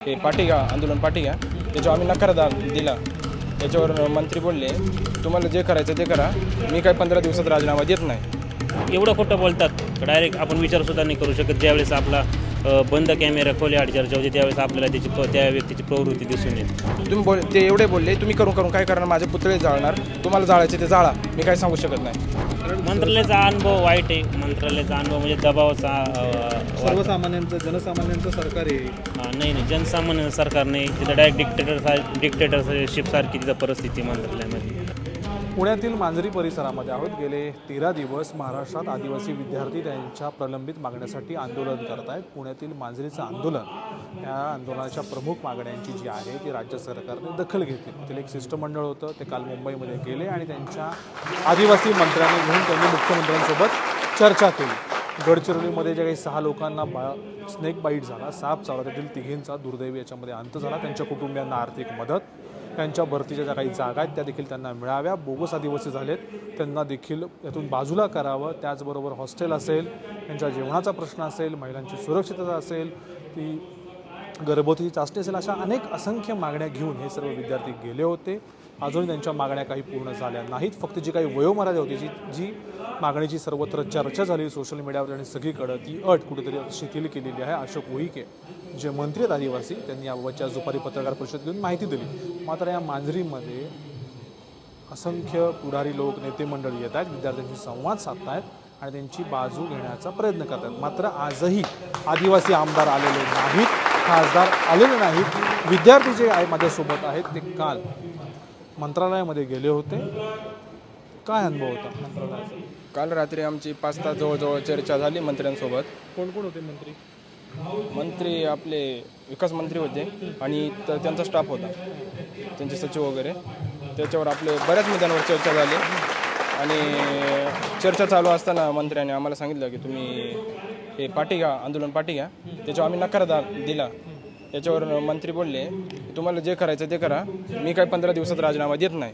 हे पाठी आंदोलन पाठी घ्या, त्याच्यावर आम्ही नकार दिला. त्याच्यावर मंत्री बोलले तुम्हाला जे करायचं ते करा, मी काय 15 दिवसात राजीनामा देत नाही. एवढं खोटं बोलतात डायरेक्ट आपण विचारसुद्धा नाही करू शकत. ज्यावेळेस आपला बंद कॅमेरा खोल्याआड चर्चा होती त्यावेळेस आपल्याला त्या व्यक्तीची प्रवृत्ती दिसून येते. ते एवढे बोलले तुम्ही करून काय करणार, माझे पुतळे जाळणार, तुम्हाला जाळायचे ते जाळा, मी काय सांगू शकत नाही. मंत्रालयाचा अनुभव वाईट आहे. मंत्रालयाचा अनुभव म्हणजे दबावाचा. सर्वसामान्यांचं जनसामान्यांचं सरकार आहे. नाही जनसामान्य सरकार नाही तिथं डायरेक्ट डिक्टेटरशिप सारखी तिथं परिस्थिती मंत्रालयामध्ये. पुण्यातील मांजरी परिसरामध्ये आहोत. गेले 13 दिवस महाराष्ट्रात आदिवासी विद्यार्थी त्यांच्या प्रलंबित मागण्यासाठी आंदोलन करत आहेत. पुण्यातील मांजरीचं आंदोलन, या आंदोलनाच्या प्रमुख मागण्यांची जी आहे ती राज्य सरकारने दखल घेतली. तिथलं एक शिष्टमंडळ होतं, ते काल मुंबईमध्ये गेले आणि त्यांच्या आदिवासी मंत्र्यांना घेऊन त्यांनी मुख्यमंत्र्यांसोबत चर्चा केली. गडचिरोलीमध्ये जे काही 6 लोकांना स्नेक बाईट झाला, साप चावला, त्यातील 3घींचा दुर्दैवी याच्यामध्ये अंत झाला. त्यांच्या कुटुंबियांना आर्थिक मदत, त्यांच्या भरतीच्या ज्या काही जागा आहेत त्या देखील त्यांना मिळाव्या. बोगस आदिवासी झालेत त्यांना देखील यातून बाजूला करावं. त्याचबरोबर हॉस्टेल असेल, त्यांच्या जेवणाचा प्रश्न असेल, महिलांची सुरक्षितता असेल, ती गर्भवतीची चाचणी असेल, अशा असंख्य मागण्या घेऊन हे सर्व विद्यार्थी गेले होते. अजूनही त्यांच्या मागण्या काही पूर्ण झाल्या नाहीत. फक्त जी काही वयोमर्यादा होती, जी मागणीची सर्वत्र चर्चा झाली सोशल मीडियावर आणि सगळीकडं, ती अट कुठेतरी शिथिल केलेली आहे. अशोक उईके जे मंत्री आहेत आदिवासी, त्यांनी याबाबतच्या दुपारी पत्रकार परिषद घेऊन माहिती दिली. मात्र या मांजरीमध्ये असंख्य पुढारी लोक, नेते मंडळी येत आहेत, विद्यार्थ्यांशी संवाद साधत आहेत आणि त्यांची बाजू घेण्याचा प्रयत्न करत आहेत. मात्र आजही आदिवासी आमदार आलेले नाहीत, खासदार आलेले नाहीत. विद्यार्थी जे आहे माझ्यासोबत आहेत ते काल मंत्रालयामध्ये गेले होते. काय अनुभव होता मंत्रालयाचा? काल रात्री आमची 5 तास जवळजवळ चर्चा झाली मंत्र्यांसोबत. कोण कोण होते मंत्री आपले विकास मंत्री होते आणि त्यांचा स्टाफ होता, त्यांचे सचिव वगैरे. त्याच्यावर आपले बऱ्याच मुद्द्यांवर चर्चा झाली आणि चर्चा चालू असताना मंत्र्यांनी आम्हाला सांगितलं की तुम्ही हे आंदोलन पाठी घ्या, त्याच्यावर आम्ही नकार दिला. त्याच्यावर मंत्री बोलले तुम्हाला जे करायचं ते करा, मी काय 15 दिवसात राजीनामा देत नाही,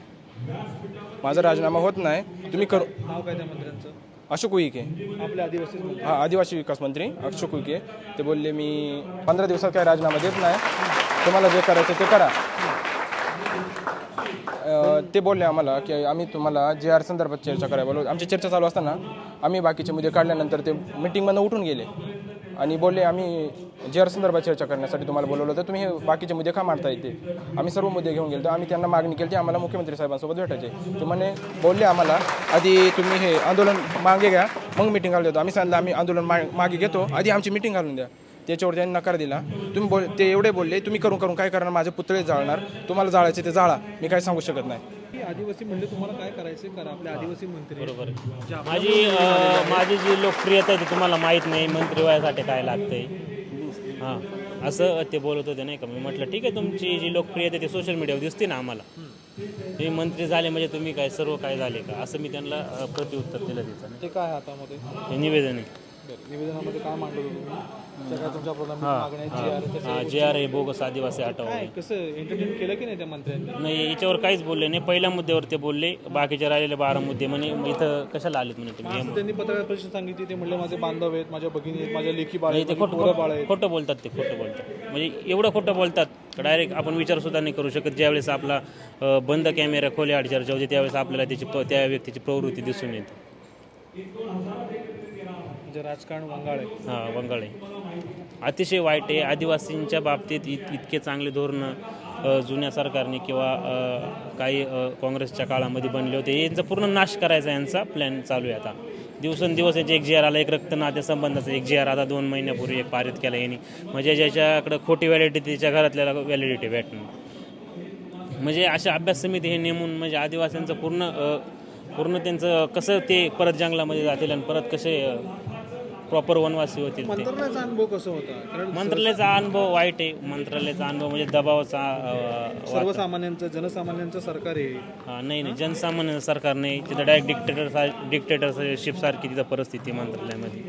माझा राजीनामा होत नाही, तुम्ही करू. नाव काय त्या मंत्र्यांचं? अशोक उईके, आपले आदिवासी मंत्री. आदिवासी विकास मंत्री अशोक उईके. ते बोलले मी 15 दिवसात काय राजीनामा देत नाही, तुम्हाला जे करायचं ते करा. ते बोलले आम्हाला की आम्ही तुम्हाला JR संदर्भात चर्चा करायला बोललो. आमची चर्चा चालू असताना आम्ही बाकीचे मुद्दे काढल्यानंतर ते मिटिंगमधून उठून गेले आणि बोलले आम्ही JR संदर्भात चर्चा करण्यासाठी तुम्हाला बोलवलं होतं, तुम्ही हे बाकीचे मुद्दे का मांडता येते. आम्ही सर्व मुद्दे घेऊन गेलो. आम्ही त्यांना मागणी केली की आम्हाला मुख्यमंत्री साहेबांसोबत भेटायचे. ते म्हणे बोलले आम्हाला आधी तुम्ही हे आंदोलन मागे घ्या, मग मिटिंग घालून देतो. आम्ही सांगितलं आम्ही आंदोलन मागे घेतो, आधी आमची मिटिंग घालून द्या. त्याच्यावर त्यांनी नकार दिला. ते एवढे बोलले तुम्ही करून काय करणार, माझे पुतळे जाळणार, तुम्हाला जाळायचे ते जाळा, मी काय सांगू शकत नाही. आदिवासी म्हणजे तुम्हाला काय करायचं करा, आपले आदिवासी मंत्री. बरोबर. माझी जी लोकप्रियता आहे ती तुम्हाला माहीत नाही, मंत्री व्हायसाठी काय लागतंय. हां, असं ते बोलत होते नाही का. मी म्हटलं ठीक आहे, तुमची जी लोकप्रियता ती सोशल मीडियावर दिसते ना आम्हाला, तुम्ही मंत्री झाले म्हणजे तुम्ही काय सर्व काय झाले का, असं मी त्यांना प्रत्युत्तर दिलं तिथं. ते काय हातामध्ये हे निवेदन आहे. निवेदनामध्ये काय मांडलं तुम्ही? तुमच्या प्रलंबित मागण्या JR आहे, बोगस आदिवासी हटाव आहे. कसं एंटरटेन केलं की नाही त्या मंत्र्यांनी? नाही, याच्यावर काहीच बोलले नाही. पहिल्या मुद्द्यावर ते बोलले, बाकीचे राहिलेले 12 मुद्दे म्हणे इथं कशाला आलेत म्हणे तुम्ही. त्यांनी पत्रकार परिषद सांगितली, ते म्हणले माझे बांधव आहेत, माझ्या भगिनी आहेत, माझ्या लेखी बाळ आहेत, ते खोटं बोलतात. ते खोटं बोलतात म्हणजे एवढं खोटं बोलतात डायरेक्ट आपण विचारसुद्धा नाही करू शकत. ज्यावेळेस आपला बंद कॅमेरा खोल्याआड चर्चा होती त्यावेळेस आपल्याला त्या व्यक्तीची प्रवृत्ती दिसून येते. राजकारण वंगाळ आहे. हां, वंगाळ आहे, अतिशय वाईट आहे. आदिवासींच्या बाबतीत इतके चांगले धोरणं जुन्या सरकारने किंवा काही काँग्रेसच्या काळामध्ये बनले होते. यांचा पूर्ण नाश करायचा यांचा प्लॅन चालू आहे. आता दिवसेंदिवस याचे एक JR आला, एक रक्त नातेसंबंधाचा एक JR आता 2 महिन्यापूर्वी एक पारित केला यांनी. म्हणजे ज्याच्याकडं खोटी व्हॅलिडिटी त्याच्या घरातल्याला व्हॅलिडिटी भेटणं. म्हणजे अशा अभ्यास समिती हे नेमून म्हणजे आदिवासींचं पूर्ण त्यांचं कसं ते परत जंगलामध्ये जातील आणि परत कसे प्रॉपर वनवासी होतील. मंत्रालयाचा अनुभव कसा होता? मंत्रालयाचा अनुभव वाईट आहे. मंत्रालयाचा अनुभव म्हणजे दबावाचा. सर्वसामान्यांचं जनसामान्यांचं सरकार आहे. नाही जनसामान्य सरकार नाही तिथं डायरेक्ट डिक्टेटरशिप सारखी तिथं परिस्थिती मंत्रालयामध्ये.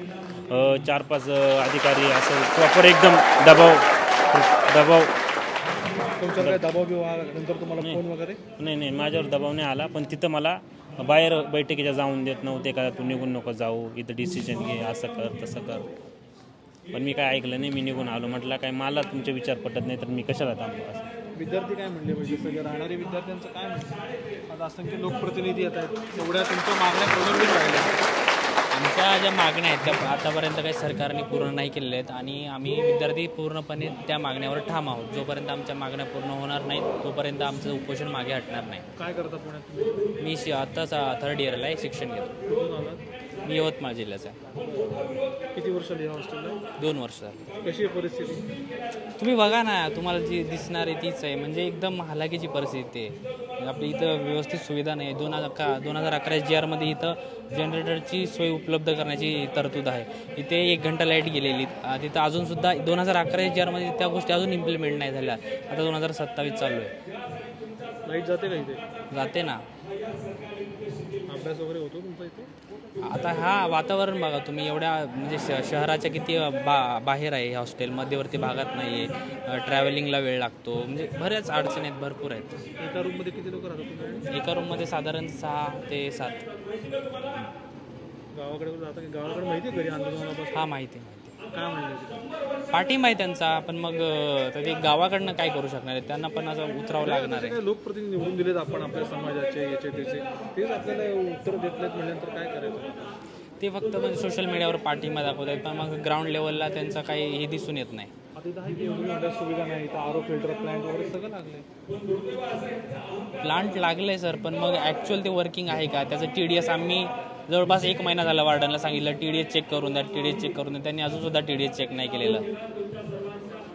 4-5 अधिकारी असं प्रॉपर एकदम दबाव. तुमच्याकडे दबाव नंतर तुम्हाला फोन वगैरे? नाही माझ्यावर दबाव नाही आला, पण तिथं मला बाहेर बैठकीच्या जाऊन देत नव्हते का, तू निघून नको जाऊ, इथं डिसिजन घे, असं कर तसं कर. पण मी काय ऐकलं नाही, मी निघून आलो. म्हटलं काय मला तुमचे विचार पटत नाही तर मी कशाला थांबलो असं. विद्यार्थी काय म्हणले पाहिजे, सगळे राहणारे विद्यार्थ्यांचं काय म्हणणं? आज असंख्य लोकप्रतिनिधी येत आहेत, एवढ्या तुमच्या मागण्या प्रलंबित राहिल्या. आमच्या ज्या मागण्या आहेत त्या आतापर्यंत काही सरकारने पूर्ण नाही केलेल्या आहेत आणि आम्ही विद्यार्थी पूर्णपणे त्या मागण्यावर ठाम आहोत. जोपर्यंत आमच्या मागण्या पूर्ण होणार नाहीत तोपर्यंत आमचं उपोषण मागे हटणार नाही. काय करता पुण्यात तुम्ही? मी आत्ताच 3rd इयरला आहे, शिक्षण घेतो. कुठून आलात? मी यवतमाळ जिल्ह्याचा आहे. किती वर्ष लिहा हॉस्टेलला? 2 वर्ष झाली. कशी आहे परिस्थिती? तुम्ही बघा ना, तुम्हाला जी दिसणार आहे तीच आहे. म्हणजे एकदम हालाकीची परिस्थिती आहे. आपली इथं व्यवस्थित सुविधा नाही. 2011 GRमध्ये इथं जनरेटरची सोय उपलब्ध करण्याची तरतूद आहे. इथे 1 घंटा लाईट गेलेली. तिथं अजूनसुद्धा 2011 GRमध्ये त्या गोष्टी अजून इम्प्लिमेंट नाही झाल्या. आता 2027 चालू आहे. लाईट जाते का इथे? जाते ना. अभ्यास वगैरे होतो तुमचा इथे? आता वातावरण बघा तुम्ही, एवढ्या म्हणजे शहराच्या किती बाहेर आहे हे हॉस्टेल, मध्यवर्ती भागात नाही आहे. ट्रॅव्हलिंगला वेळ लागतो. म्हणजे बऱ्याच अडचणी आहेत, भरपूर आहेत. एका रूममध्ये किती लोक राहतात तुम्ही? एका रूममध्ये साधारण 6 ते 7. गावाकडे जाता की गावाकडे माहिती आहे घरी आंदोलनापासून? हा माहिती आहे. काय म्हणलं? पाठिंबा आहे त्यांचा, पण मग ते गावाकडनं काय करू शकणार आहे, त्यांना पण असं उतरावं लागणार आहे. काय लोकप्रतिनिधी निवडून दिलेत आपण आपल्या समाजाचे याचे त्याचे, तेच आपल्याला उत्तर देत नाहीत म्हटल्यानंतर काय करायचं? ते फक्त म्हणजे सोशल मीडियावर पाठिंबा दाखवत आहेत, पण मग ग्राउंड लेवलला त्यांचं काही हे दिसून येत नाही. आता इथं आहे की एवढी मोठ्या सुविधा नाही, इथं आरो फिल्टर प्लांट वगैरे सगळं लागले. प्लांट लागले सर, पण मग ॲक्च्युअल ते वर्किंग आहे का त्याचं TDS आम्ही जवळपास 1 महिना झाला वार्डनला सांगितलं TDS चेक करून द्या, TDS चेक करून द्या. त्यांनी अजूनसुद्धा TDS चेक नाही केलेलं.